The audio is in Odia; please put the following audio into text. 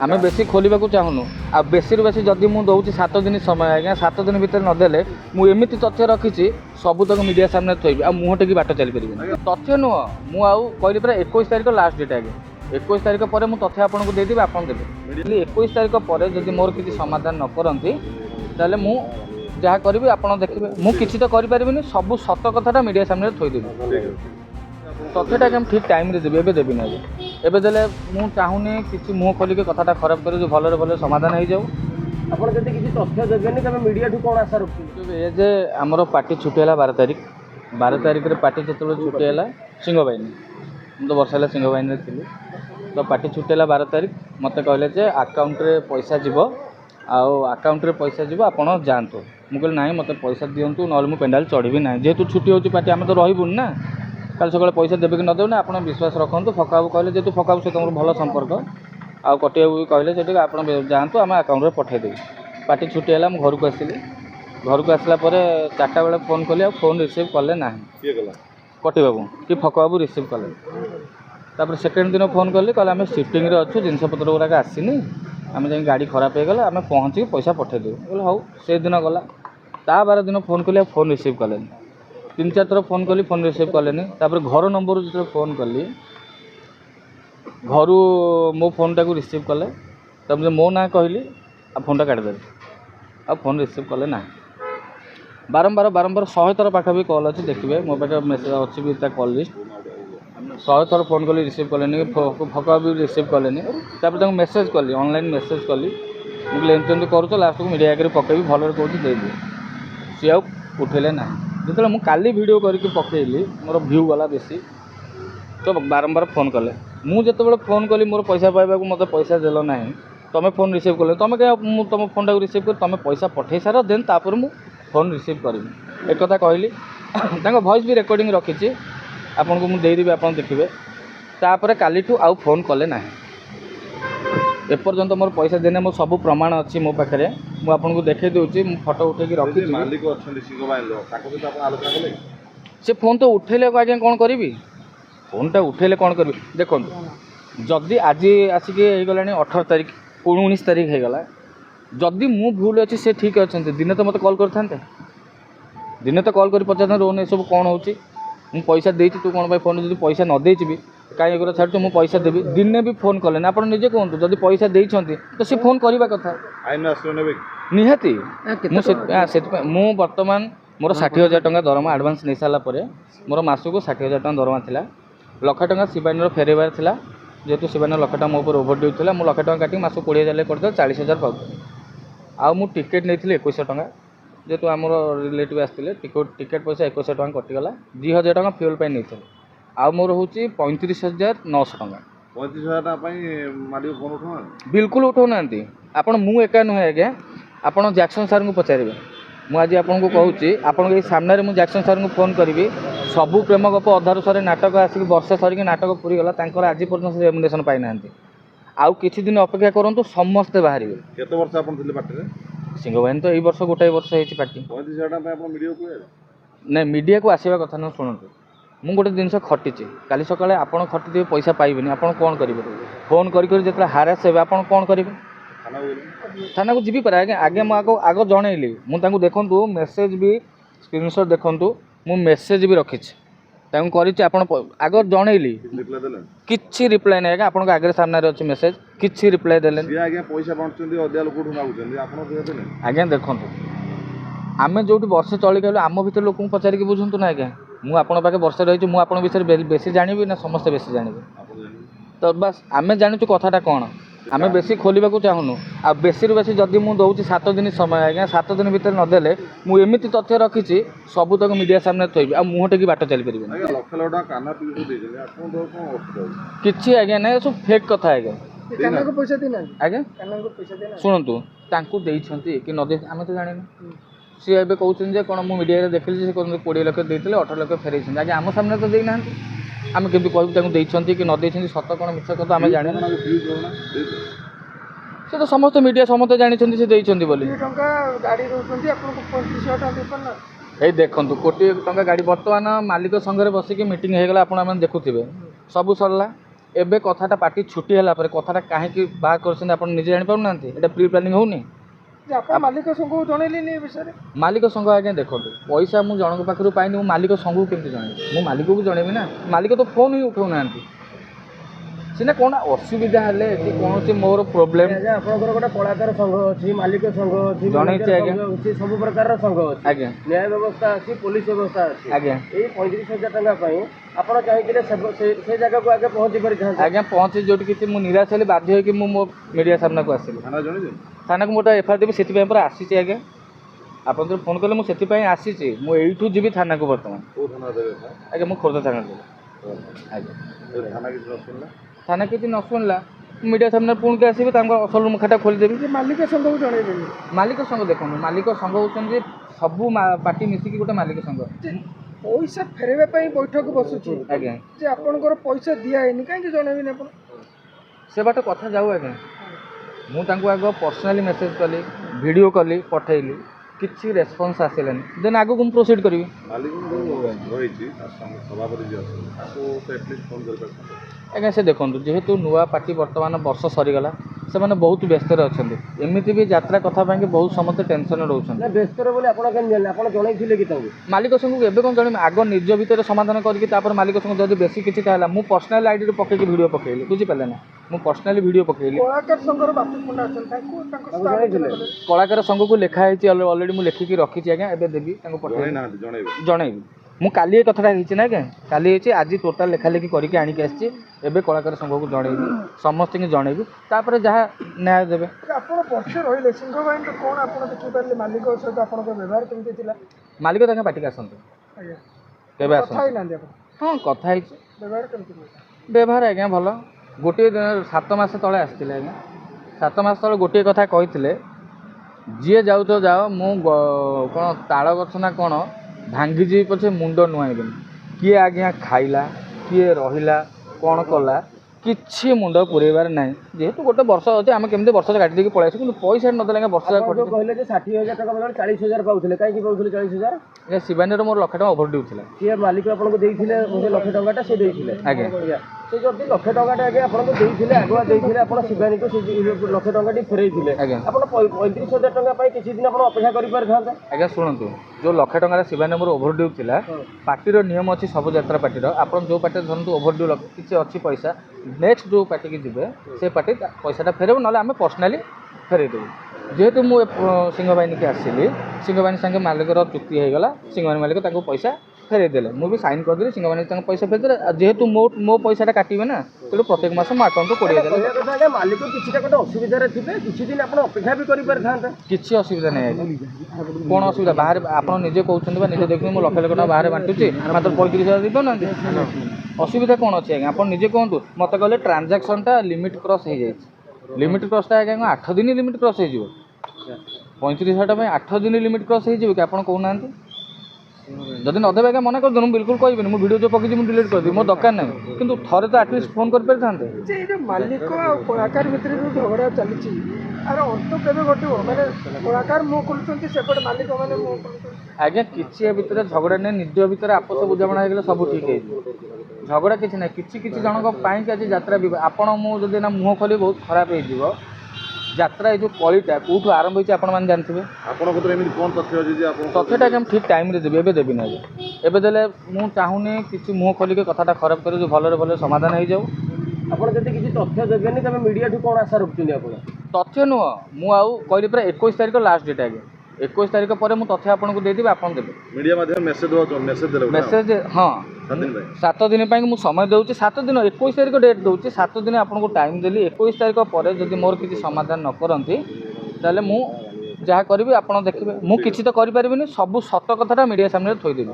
आम बेसी खोलने को चाहूनु आ बेसी बेसी जदि मुझे दूसरी 7 दिन समय आज्ञा 7 दिन भितर नदेले मुझे तथ्य रखी सब तक मीडिया सामने थोबी आ मुहँ टेकी बाट चली पारि तथ्य नुह मुझे कहली पूरा 21 तारिख लास्ट डेट आगे 21 तारिख पर मुझे तथ्य आपको देदेवी आप देते 21 तारिख पर जब मोर किसी समाधान न करती ताले मु जहाँ करी आप देखिए मुझे तो करें सब सत कथा मीडिया सामने थोदेवी तथ्यटा कि ठीक टाइम देवी एवं देवी ना एवं देले मुझे चाहूनी किसी मुँह खोलिक कथाटा खराब कर भले भले समाधान हो जाऊ आपड़ जब किसी तथ्य देवेनि तब मीडिया ठू कौन आशा रखुच्छे ये जे आमर पार्टी छुट्टी है 12 तारिख पार्टी जो छुट्टी है सिंह बाहिनी मुझे तो वर्ष है सिंह बाहिनी थी तो पार्टी छुट्टी है 12 तारिख मत कहले आकाउंट रे पैसा जीव आकाउंट रे पैसा जीव आप जातु मुझे ना मत पैसा दिंतु ना मुझे पेंडाल चढ़ी ना जेहेतु छुट्टी हो पार्टी आम तो रहीबुन ना कल सकाଳେ पैसा देवे कि नदेवे ना आप विश्वास रखु फकाबू कहले जेहतु फकाबू सहित मोर भल संपर्क आउ कटियाबू कहले से आप जातु आम आकाउंट रे पठेदेवी पार्टी छुट्टी है घर को आसिली घर को आसला 4टा बेले फोन कली आ फोन रिसीव कले ना कटी बाबू कि फकाबू रिसीव कले तापर सेकेंड दिन फोन कली कहले आम शिफ्टिंग रे अच्छु जिनपतर गुराक आसनी आम जा गाड़ी खराब हो गला आम पहुँचिक पैसा पठेदेव बोले हाउ से दिन गला ता 12 दिन फोन कली फोन रिसीव कले 3-4 थर फोन कली फोन रिसीव कले तापर घर नंबर जो फोन कली घर मो फोनटा को रिसीव कले तब मो ना कहली आ फोनटा काटिदेले आ फोन रिसीव कले ना बारंबार 100 थर पाखापी कॉल अच्छी देखिए मो पाखे मेसेज अच्छी भी कॉल लिस्ट 100 थर फोन कली रिसीव कले फका भी रिसीव कले तापर मेसेज कली ऑनलाइन मेसेज कली मुझे एमती करूँ लास्ट को मीडिया आगे पकड़ी भल कौन दे सी आ उठेले ना जो मुझे काली भिड करके पकईली मोर भ्यू गला बेसी तो बारंबार फोन कले मुझे फोन कली मोर पैसा पाइबा मत पैसा देल ना तुम फोन रिसीव कले तुम क्या तुम फोनटा को रिसीव कर तुम पैसा पठे सार देन तापर मु फोन रिसीव करी एक कथा कहली वॉइस भी रिकॉर्डिंग रखी आपन को मुझे देदेवी आप देखिए तापर काली आउ फोन कले ना एपर्यंत मोर पैसा देने मो सब प्रमाण अच्छी मो पाखे मुझे देखे दूसरी फोटो उठे रखी से फोन तो उठेले आज्ञा कौन करी फोनटा उठेले कौन करी देखो जदि आज आसिक गला 18 तारिख 19 तारिख हो गला जदि मु भूल अच्छी से ठीक अच्छा दिने तो मत कॉल करते दिने तो कॉल कर पचार रोन सब कौन हो पैसा देती तू कौन फोन जो पैसा न देची भी कहीं एगुरा छाड़ मुझे पैसा देवी दिने भी फोन कले आप निजे कहूँ जब पैसा देती तो सी फोन करवा कथा निहाती मु बर्तमान मोर 60,000 टंका दरमा एडवांस नहीं सारापर मोर मासक 60,000 टंका दरमा था 1,00,000 टंका शिवानी फेरबार था जेहेतु शिवानी 1,00,000 टंका मो ओभरड्यू था मुझे 1,00,000 टंका काटी मास 20,000 करदे 40,000 पाऊँ आउ मु टिकेट नहीं 2100 टंका जेहेतु आमर रिलेटिव आसते टिकेट पैसा 2100 टंका कटिगला 2,000 टंका फ्यूल पर नहीं आउ मोर हूँ 35,900 टंका 35,000 फोन उठा बिल्कुल उठाऊना आपड़ मु एका नुहे आज्ञा आपड़ जैक्सन सार को पचारे मुझे आपको कहूँ आपन सामने मुझे जैक्सन सार को फोन करी सबू प्रेम गप अधारू सारे नाटक आसिक वर्षे सरिक नाटक पूरीगला आज पर्यटन से रेमुनेसन पाई ना आउ किछि दिन अपेक्षा करूँ समस्ते बाहर केते वर्ष आपन थिले पार्टी सिंह बाहिनी तो यही वर्ष गोटाए वर्ष होती पार्टी 35,000 ना मीडिया को आसवा कथा ना शुणु मु गोटे जिन खटी काली सकाଳେ आपड़ खटी पैसा पाइबेनि आप कौन करेंगे फोन कर हारास हे आप कौन करेंगे थाना को जी पारे आगे आगे मुझे आग जनइली मुझे देखूँ मेसेज भी स्क्रीनशॉट देखूँ मु मेसेज भी रखी आग जनइली किसी रिप्लाई नहीं आप आगे सामने अच्छे मेसेज किसी रिप्लाई देले आज्ञा देखो आम जो वर्षे चलिक आम भर लोक पचारिक बुझुँ ना आज्ञा मुझे पाखे वर्षे रही मुझे विषय बेसी जानी ना समस्ते बेसी जानवे तो बस आम जानूँ कथाटा कौन आम बेसी खोलने को चाहूनु आ बेसी बेसी जदि मुझे दूसरी 7 दिन समय आज्ञा 7 दिन भितर नदेले मुझे तथ्य रखी सब तक मीडिया सामने थोबी आ मुहँ टेकी बाट चली पारि कि आज्ञा ना सब फेक कथा आज्ञा शुणु कि नदे आम तो जानी सी ए कहते कौन मुझे मीडिया देखिली से 20 लाख देते 18 लाख फेर आज्ञा आम सामने तो देना आम केमती कहते कि न देती सत कौन मिछ कथा आम जाने से तो समस्त मीडिया समस्त जानते से देती बोली ये देखो 1 कोटी टंका गाड़ी बर्तमान मालिक संगे बसिक मीटिंग हो गला आप देखुए सबू सरला ଏବେ କଥାଟା ପାର୍ଟି ଛୁଟି ହେଲା ପରେ କଥାଟା କାହିଁକି ବାହାର କରିଛନ୍ତି ଆପଣ ନିଜେ ଜାଣିପାରୁନାହାନ୍ତି? ଏଇଟା ପ୍ରି ପ୍ଲାନିଂ ହେଉନି? ଆପଣ ମାଲିକ ସଂଘକୁ ଜଣେଇଲେନି ଏ ବିଷୟରେ? ମାଲିକ ସଂଘ ଆଜ୍ଞା ଦେଖନ୍ତୁ, ପଇସା ମୁଁ ଜଣଙ୍କ ପାଖରୁ ପାଇନି, ମୁଁ ମାଲିକ ସଂଘକୁ କେମିତି ଜଣେଇବି? ମୁଁ ମାଲିକକୁ ଜଣେଇବି ନା। ମାଲିକ ତ ଫୋନ୍ ହିଁ ଉଠାଉନାହାନ୍ତି। ସିନା କ'ଣ ଅସୁବିଧା ହେଲେ କି କୌଣସି ମୋର ପ୍ରୋବ୍ଲେମ୍। ଆଜ୍ଞା ଆପଣଙ୍କର ଗୋଟେ କଳାକାର ସଂଘ ଅଛି, ମାଲିକ ସଂଘ ଅଛି, ଜଣେଇଛି ଆଜ୍ଞା। ସଂଘ ଅଛି, ସବୁ ପ୍ରକାରର ସଂଘ ଅଛି। ଆଜ୍ଞା ନ୍ୟାୟ ବ୍ୟବସ୍ଥା ଅଛି, ପୋଲିସ ବ୍ୟବସ୍ଥା ଅଛି। ଆଜ୍ଞା ଏଇ 35,000 ଟଙ୍କା ପାଇଁ ଆପଣ ଚାହିଁଥିଲେ ସେ ଜାଗାକୁ ଆଗେ ପହଞ୍ଚି ପାରିଥାନ୍ତେ। ଆଜ୍ଞା ପହଞ୍ଚି ଯୋଉଠି କିଛି ମୁଁ ନିରାଶ ହେଲି, ବାଧ୍ୟ ହୋଇକି ମୁଁ ମୋ ମିଡ଼ିଆ ସାମ୍ନାକୁ ଆସିଲି। ଥାନାକୁ ମୁଁ ତ ଏଫଆଇଆର ଦେବି, ସେଥିପାଇଁ ପୁରା ଆସିଛି ଆଜ୍ଞା। ଆପଣ ତ ଫୋନ୍ କଲେ ମୁଁ ସେଥିପାଇଁ ଆସିଛି। ମୁଁ ଏଇଠୁ ଯିବି ଥାନାକୁ ବର୍ତ୍ତମାନ। ଆଜ୍ଞା ମୁଁ ଖୋର୍ଦ୍ଧା ଥାନା ଦେବି। ଆଜ୍ଞା ଥାନା କିଛି ନ ଶୁଣିଲା ମିଡ଼ିଆ ସାମ୍ନାରେ ପୁଣି ଆସିବି, ତାଙ୍କ ଅସଲ ମୁଖାଟା ଖୋଲିଦେବି। ମାଲିକ ସଂଘକୁ ଜଣେଇବେନି? ମାଲିକ ସଂଘ ଦେଖନ୍ତୁ, ମାଲିକ ସଂଘ ହେଉଛନ୍ତି ସବୁ ପାର୍ଟି ମିଶିକି ଗୋଟେ ମାଲିକ ସଂଘ। ପଇସା ଫେରାଇବା ପାଇଁ ବୈଠକ ବସୁଛି ଆଜ୍ଞା ଯେ ଆପଣଙ୍କର ପଇସା ଦିଆ ହେଇନି, କାହିଁକି ଜଣେଇବେନି ଆପଣ? ସେ ବାଟ କଥା ଯାଉ ଆଜ୍ଞା। ମୁଁ ତାଙ୍କୁ ଆଗ ପର୍ସନାଲି ମେସେଜ୍ କଲି, ଭିଡ଼ିଓ କଲି, ପଠେଇଲି, କିଛି ରେସ୍ପନ୍ସ ଆସିଲାନି। ଦେନ୍ ଆଗକୁ ମୁଁ ପ୍ରୋସିଡ଼୍ କରିବି। ଆଜ୍ଞା ସେ ଦେଖନ୍ତୁ, ଯେହେତୁ ନୂଆ ପାର୍ଟି ବର୍ତ୍ତମାନ ବର୍ଷ ସରିଗଲା, ସେମାନେ ବହୁତ ବ୍ୟସ୍ତରେ ଅଛନ୍ତି। ଏମିତି ବି ଯାତ୍ରା କଥା ପାଇଁକି ବହୁତ ସମସ୍ତେ ଟେନସନ୍ରେ ରହୁଛନ୍ତି। ବ୍ୟସ୍ତରେ ବୋଲି ଆପଣ କେମିତି ଜାଣିଲେ? ଆପଣ ଜଣେଇଥିଲେ କି ତାଙ୍କୁ? ମାଲିକ ସଂଘକୁ ଏବେ କ'ଣ ଜଣେଇବି? ଆଗ ନିଜ ଭିତରେ ସମାଧାନ କରିକି ତାପରେ ମାଲିକ ସଂଘ ଯଦି ବେଶୀ କିଛି ହେଲା, ମୁଁ ପର୍ସନାଲ ଆଇଡ଼ିରୁ ପକେଇକି ଭିଡ଼ିଓ ପକେଇଲି, ବୁଝିପାରିଲେ ନା? ମୁଁ ପର୍ସନାଲି ଭିଡ଼ିଓ ପକେଇଲି। କଳାକାର ସଂଘର ବାପୁ ପଣ୍ଡା ଅଛନ୍ତି, ତାଙ୍କୁ ଜଣେଇଥିଲେ? କଳାକାର ସଂଘକୁ ଲେଖା ହେଇଛି ଅଲରେଡ଼ି, ମୁଁ ଲେଖିକି ରଖିଛି ଆଜ୍ଞା। ଏବେ ଦେବି ତାଙ୍କୁ ପଠେଇବି, ଜଣେଇବି। ମୁଁ କାଲି ଏ କଥାଟା ହେଇଛି ନା ଆଜ୍ଞା, କାଲି ହେଇଛି। ଆଜି ଟୋଟାଲ୍ ଲେଖାଲେଖି କରିକି ଆଣିକି ଆସିଛି। ଏବେ କଳାକାର ସଂଘକୁ ଜଣେଇବି, ସମସ୍ତଙ୍କୁ ଜଣେଇବି, ତାପରେ ଯାହା ନ୍ୟାୟ ଦେବେ। ଆପଣ ବର୍ଷେ ରହିଲେ ସିଂହବାହିନୀରେ, କ'ଣ ଆପଣ ଦେଖିପାରିଲେ? ମାଲିକ ସହିତ ଆପଣଙ୍କ ବ୍ୟବହାର କେମିତି ଥିଲା? ମାଲିକ ତାଙ୍କ ପାଟିକି ଆସନ୍ତୁ, ଆଜ୍ଞା କେବେ କଥା ଆସନ୍ତୁ? ହେଇନାହାନ୍ତି ଆପଣ? ହଁ କଥା ହେଇଛି। ବ୍ୟବହାର କେମିତି ଥିଲା? ବ୍ୟବହାର ଆଜ୍ଞା ଭଲ। ଗୋଟିଏ ଦିନ 7 ମାସ ତଳେ ଆସିଥିଲେ ଆଜ୍ଞା। 7 ମାସ ତଳେ ଗୋଟିଏ କଥା କହିଥିଲେ, ଯିଏ ଯାଉଛ ଯାଅ, ମୁଁ କ'ଣ ତାଳ ଗଛ ନା କ'ଣ ଭାଙ୍ଗିଯିବି ପଛେ ମୁଣ୍ଡ ନୁଆଁଇବିନି। କିଏ ଆଜ୍ଞା ଖାଇଲା, କିଏ ରହିଲା, କ'ଣ କଲା, କିଛି ମୁଣ୍ଡ ପୁରେଇବାର ନାହିଁ। ଯେହେତୁ ଗୋଟେ ବର୍ଷ ଅଛି, ଆମେ କେମିତି ବର୍ଷ କାଟି ଦେଇକି ପଳେଇ ଆସିବୁ, କିନ୍ତୁ ପଇସା ନଦେଲେ ଆଜ୍ଞା ବର୍ଷ କହିଲେ ଯେ 60,000 ଟଙ୍କା ବଦଳରେ 40,000 ପାଉଥିଲେ, କାହିଁକି ପାଉଥିଲେ 40,000? ଆଜ୍ଞା ଶିବାନୀର ମୋର 1,00,000 ଟଙ୍କା ଓଭର ଡ୍ୟୁ ଥିଲା। ସିଏ ମାଲିକ ଆପଣଙ୍କୁ ଦେଇଥିଲେ 1,00,000 ଟଙ୍କାଟା, ସେ ଦେଇଥିଲେ ଆଜ୍ଞା। ସେ ଯଦି 1,00,000 ଟଙ୍କାଟା ଆଜ୍ଞା ଆପଣଙ୍କୁ ଦେଇଥିଲେ, ଆଗୁଆ ଦେଇଥିଲେ, ଆପଣ ଶିବାନୀକୁ ସେ 1,00,000 ଟଙ୍କାଟି ଫେରେଇଥିଲେ। ଆଜ୍ଞା ଆପଣ 35,000 ଟଙ୍କା ପାଇଁ କିଛି ଦିନ ଆପଣ ଅପେକ୍ଷା କରିପାରିଥାନ୍ତେ। ଆଜ୍ଞା ଶୁଣନ୍ତୁ, ଯେଉଁ 1,00,000 ଟଙ୍କାର ଶିବାନୀ ମୋର ଓଭର ଡ୍ୟୁ ଥିଲା, ପାର୍ଟିର ନିୟମ ଅଛି ସବୁ ଯାତ୍ରା ପାର୍ଟିର। ଆପଣ ଯେଉଁ ପାର୍ଟିରେ ଧରନ୍ତୁ ଓଭର ଡ୍ୟୁ କିଛି ଅଛି ପଇସା, ନେକ୍ସଟ ଯେଉଁ ପାର୍ଟିକି ଯିବେ ସେ ପାର୍ଟି ପଇସାଟା ଫେରେଇବ, ନହେଲେ ଆମେ ପର୍ସନାଲି ଫେରେଇଦେବୁ। ଯେହେତୁ ମୁଁ ସିଂହବାହିନୀକି ଆସିଲି, ସିଂହବାହିନୀ ସାଙ୍ଗେ ମାଲିକର ଚୁକ୍ତି ହେଇଗଲା, ସିଂହବାହିନୀ ମାଲିକ ତାଙ୍କୁ ପଇସା ଫେରେଇଦେଲେ, ମୁଁ ବି ସାଇନ୍ କରିଦେଲି, ସିଂହବାହିନୀ ତାଙ୍କ ପଇସା ଫେରେଇଦେଲେ। ଯେହେତୁ ମୋ ପଇସାଟା କାଟିବେ ନା, ତେଣୁ ପ୍ରତ୍ୟେକ ମାସ ମୋ ଆକାଉଣ୍ଟକୁ 20,000 ଆଜ୍ଞା। ମାଲିକ କିଛିଟା ଗୋଟେ ଅସୁବିଧାରେ ଥିବେ, କିଛି ଦିନ ଆପଣ ଅପେକ୍ଷା ବି କରିପାରିଥାନ୍ତେ। କିଛି ଅସୁବିଧା ନାହିଁ ଆଜ୍ଞା। କ'ଣ ଅସୁବିଧା? ବାହାରେ ଆପଣ ନିଜେ କହୁଛନ୍ତି ବା ନିଜେ ଦେଖୁଛନ୍ତି, ମୁଁ 1,00,000 ଟଙ୍କା ବାହାରେ ବାଣ୍ଟୁଛି, ମାତ୍ର 35,000 ଦେଇପାରୁନାହାନ୍ତି। ଅସୁବିଧା କ'ଣ ଅଛି ଆଜ୍ଞା? ଆପଣ ନିଜେ କୁହନ୍ତୁ। ମୋତେ କହିଲେ ଟ୍ରାଞ୍ଜାକ୍ସନ୍ଟା ଲିମିଟ୍ କ୍ରସ୍ ହେଇଯାଇଛି। ଲିମିଟ୍ କ୍ରସ୍ଟା ଆଜ୍ଞା 8 ଦିନ ଲିମିଟ୍ କ୍ରସ୍ ହେଇଯିବ। 35,000 ଟଙ୍କା ପାଇଁ 8 ଦିନ ଲିମିଟ୍ କ୍ରସ୍ ହେଇଯିବ କି? ଆପଣ କହୁନାହାନ୍ତି। ଯଦି ନଦେବେ ଆଜ୍ଞା ମନା କରିଦିଅନ୍ତୁ, ମୁଁ ବିଲକୁଲ କହିବିନି। ମୁଁ ଭିଡ଼ିଓ ଯେଉଁ ପକେଇଛି ମୁଁ ଡିଲିଟ୍ କରିଦେବି, ମୋର ଦରକାର ନାହିଁ। କିନ୍ତୁ ଥରେ ତ ଆଟଲିଷ୍ଟ ଫୋନ୍ କରିପାରିଥାନ୍ତେ। ଯେ ଏଇ ଯେଉଁ ମାଲିକ ଆଉ କଳାକାର ଭିତରେ ଯେଉଁ ଝଗଡ଼ା ଚାଲିଛି, ଆର ଅନ୍ତ କେବେ ଘଟିବ? ମାନେ କଳାକାର ମୁହଁ ଖୋଲୁଛନ୍ତି, ସେପଟେ ମାଲିକ ମାନେ ମୁହଁ ଖୋଲୁଛନ୍ତି। ଆଜ୍ଞା କିଛି ଏ ଭିତରେ ଝଗଡ଼ା ନାହିଁ, ନିଜ ଭିତରେ ଆପୋଷ ବୁଝାମଣା ହେଇଗଲେ ସବୁ ଠିକ୍ ହେଇଯିବ। ଝଗଡ଼ା କିଛି ନାହିଁ। କିଛି ଜଣଙ୍କ ପାଇଁକି ଆଜି ଯାତ୍ରା ଆପଣ ମୁଁ ଯଦି ନା ମୁହଁ ଖୋଲି ବହୁତ ଖରାପ ହେଇଯିବ। ଯାତ୍ରା ଏ ଯେଉଁ କଳିଟା କେଉଁଠୁ ଆରମ୍ଭ ହେଇଛି ଆପଣମାନେ ଜାଣିଥିବେ। ଆପଣଙ୍କ ଭିତରେ ଏମିତି କ'ଣ ତଥ୍ୟ ଅଛି ଯେ ଆପଣ ତଥ୍ୟଟା ଆଜ୍ଞା ମୁଁ ଠିକ୍ ଟାଇମ୍ରେ ଦେବି, ଏବେ ଦେବିନି ଆଜ୍ଞା। ଏବେ ଦେଲେ ମୁଁ ଚାହୁଁନି କିଛି ମୁହଁ ଖୋଲିକି କଥାଟା ଖରାପ କରି ଯେଉଁ ଭଲରେ ସମାଧାନ ହେଇଯାଉ। ଆପଣ ଯଦି କିଛି ତଥ୍ୟ ଦେବେନି, ତେବେ ମିଡ଼ିଆଠୁ କ'ଣ ଆଶା ରଖୁଛନ୍ତି ଆପଣ? ତଥ୍ୟ ନୁହଁ, ମୁଁ ଆଉ କହିଲି ପୁରା 21 ତାରିଖ ଲାଷ୍ଟ ଡେଟ୍ ଆଜ୍ଞା। 21 ତାରିଖ ପରେ ମୁଁ ତଥ୍ୟ ଆପଣଙ୍କୁ ଦେଇଦେବି, ଆପଣ ଦେବେ। ମିଡ଼ିଆ ମାଧ୍ୟମରେ ମେସେଜ୍ ଦେଲେ ମେସେଜ୍ ହଁ 7 ଦିନ ପାଇଁ ମୁଁ ସମୟ ଦେଉଛି। 7 ଦିନ 21 ତାରିଖ ଡେଟ୍ ଦେଉଛି, 7 ଦିନ ଆପଣଙ୍କୁ ଟାଇମ୍ ଦେଲି। 21 ତାରିଖ ପରେ ଯଦି ମୋର କିଛି ସମାଧାନ ନ କରନ୍ତି, ତାହେଲେ ମୁଁ ଯାହା କରିବି ଆପଣ ଦେଖିବେ। ମୁଁ କିଛି ତ କରିପାରିବିନି, ସବୁ ସତ କଥାଟା ମିଡ଼ିଆ ସାମ୍ନାରେ ଥୋଇଦେବି।